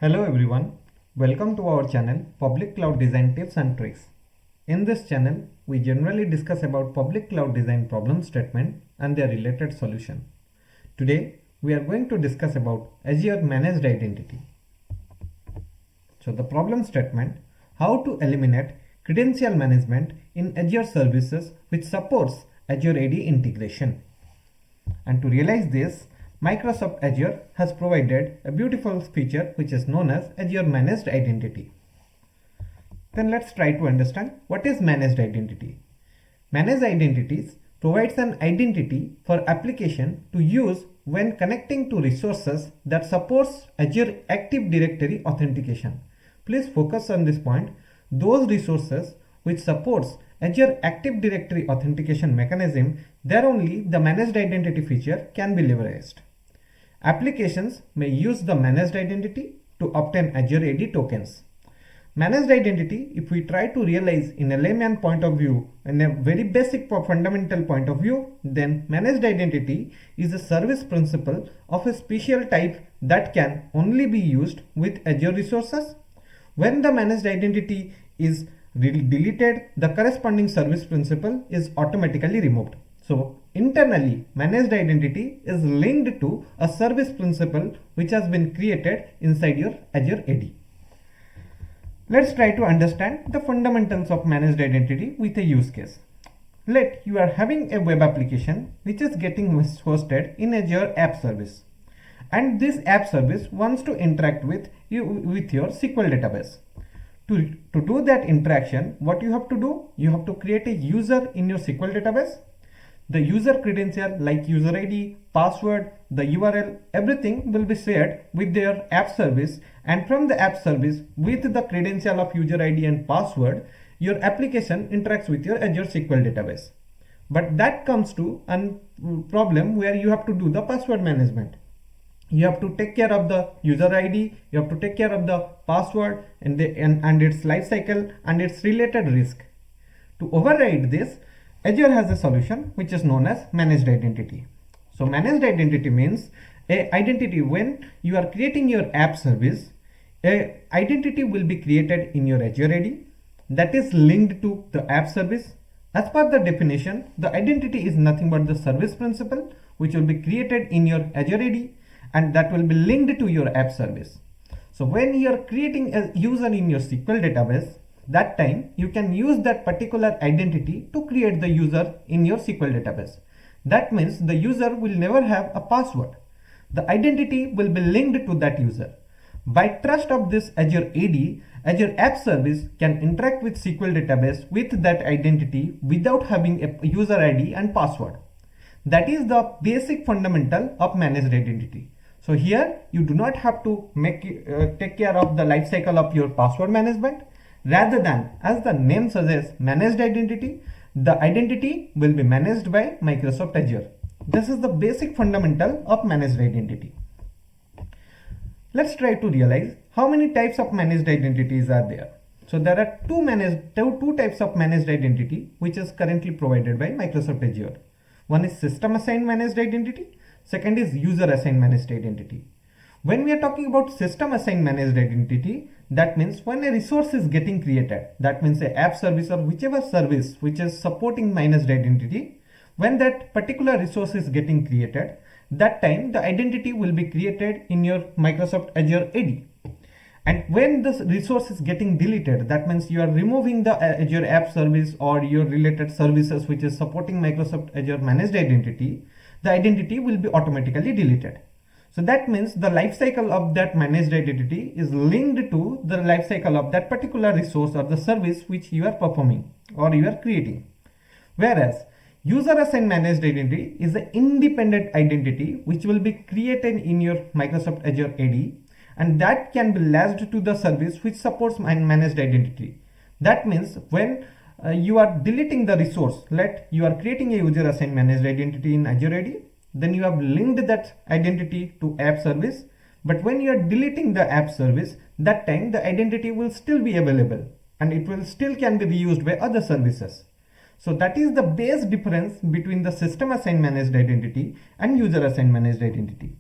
Hello everyone, welcome to our channel Public Cloud Design Tips and Tricks. In this channel, we generally discuss about public cloud design problem statement and their related solution. Today, we are going to discuss about Azure Managed Identity. So the problem statement, how to eliminate credential management in Azure services which supports Azure AD integration. And to realize this, Microsoft Azure has provided a beautiful feature which is known as Azure Managed Identity. Then let's try to understand what is Managed Identity. Managed Identities provides an identity for application to use when connecting to resources that supports Azure Active Directory authentication. Please focus on this point. Those resources which supports Azure Active Directory authentication mechanism, there only the Managed Identity feature can be leveraged. Applications may use the Managed Identity to obtain Azure AD tokens. Managed Identity, if we try to realize in a layman point of view, in a very basic fundamental point of view, then Managed Identity is a service principal of a special type that can only be used with Azure resources. When the Managed Identity is deleted, the corresponding service principal is automatically removed. So internally, Managed Identity is linked to a service principal which has been created inside your Azure AD. Let's try to understand the fundamentals of Managed Identity with a use case. Let you are having a web application which is getting hosted in Azure App Service, and this app service wants to interact with your SQL database. To do that interaction, what you have to do? You have to create a user in your SQL database. The user credential like user ID, password, the URL, everything will be shared with their app service, and from the app service with the credential of user ID and password, your application interacts with your Azure SQL database. But that comes to a problem where you have to do the password management. You have to take care of the user ID, you have to take care of the password and its life cycle and its related risk. To override this, Azure has a solution which is known as Managed Identity. So Managed Identity means a identity when you are creating your app service, a identity will be created in your Azure AD that is linked to the app service. As per the definition, the identity is nothing but the service principal which will be created in your Azure AD and that will be linked to your app service. So when you are creating a user in your SQL database, that time you can use that particular identity to create the user in your SQL database. That means the user will never have a password. The identity will be linked to that user. By trust of this Azure AD, Azure App Service can interact with SQL database with that identity without having a user ID and password. That is the basic fundamental of Managed Identity. So here you do not have to take care of the life cycle of your password management. Rather than, as the name suggests, Managed Identity, the identity will be managed by Microsoft Azure. This is the basic fundamental of Managed Identity. Let's try to realize how many types of Managed Identities are there. So there are two types of Managed Identity which is currently provided by Microsoft Azure. One is SystemAssigned Managed Identity, second is userAsigned Managed Identity. When we are talking about SystemAssigned Managed Identity, that means when a resource is getting created, that means a app service or whichever service which is supporting Managed Identity, when that particular resource is getting created, that time the identity will be created in your Microsoft Azure AD. And when this resource is getting deleted, that means you are removing the Azure App Service or your related services which is supporting Microsoft Azure Managed Identity, the identity will be automatically deleted. So that means the life cycle of that Managed Identity is linked to the life cycle of that particular resource or the service which you are performing or you are creating. Whereas user-assigned Managed Identity is an independent identity which will be created in your Microsoft Azure AD, and that can be latched to the service which supports Managed Identity. That means when you are deleting the resource, you are creating a user-assigned Managed Identity in Azure AD, then you have linked that identity to app service, but when you are deleting the app service, that time the identity will still be available and it will still can be reused by other services. So that is the base difference between the SystemAssigned Managed Identity and user-assigned Managed Identity.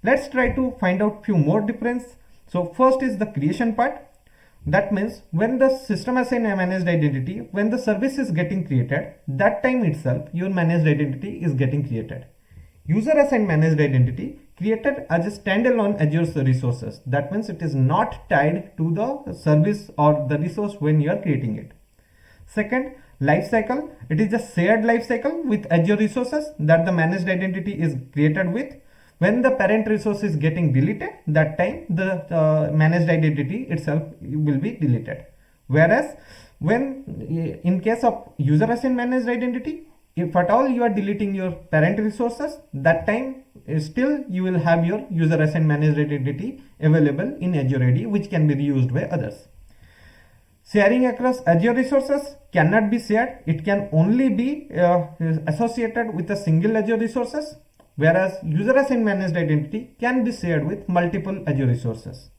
Let's try to find out few more difference. So first is the creation part. That means when the system assigned a managed identity, when the service is getting created, that time itself your managed identity is getting created. User assigned managed identity created as a standalone Azure resources. That means it is not tied to the service or the resource when you are creating it. Second, lifecycle. It is a shared lifecycle with Azure resources that the managed identity is created with. When the parent resource is getting deleted, that time the managed identity itself will be deleted. Whereas when in case of user assigned managed identity, if at all you are deleting your parent resources, that time still you will have your user assigned managed identity available in Azure AD, which can be reused by others. Sharing across Azure resources cannot be shared. It can only be associated with a single Azure resources, whereas user assigned managed identity can be shared with multiple Azure resources.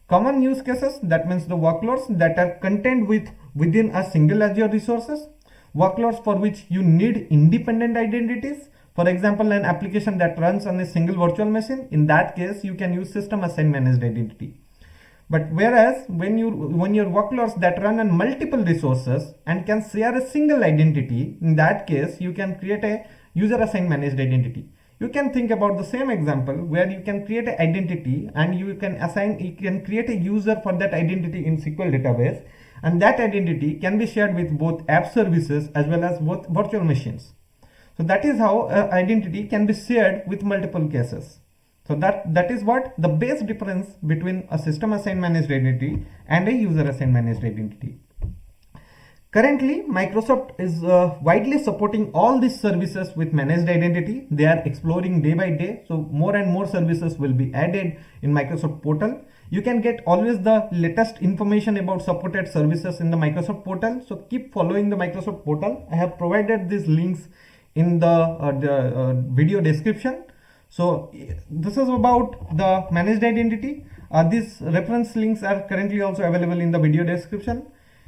Common use cases, that means the workloads that are contained within a single Azure resources, workloads for which you need independent identities. For example, an application that runs on a single virtual machine, in that case you can use system assigned managed identity. But whereas when your workloads that run on multiple resources and can share a single identity, in that case you can create a user assigned managed identity. You can think about the same example where you can create an identity and you can create a user for that identity in SQL database, and that identity can be shared with both app services as well as both virtual machines. So that is how identity can be shared with multiple cases. So that is what the base difference between a system assigned managed identity and a user assigned managed identity. Currently, Microsoft is widely supporting all these services with managed identity. They are exploring day by day. So more and more services will be added in Microsoft portal. You can get always the latest information about supported services in the Microsoft portal. So keep following the Microsoft portal. I have provided these links in the video description. So this is about the managed identity. These reference links are currently also available in the video description.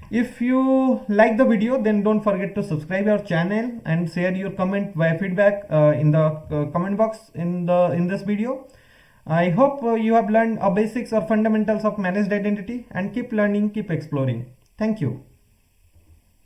If you like the video, then don't forget to subscribe our channel and share your comment via feedback in the comment box in this video. I hope you have learned basics or fundamentals of managed identity, and keep learning, keep exploring. Thank you.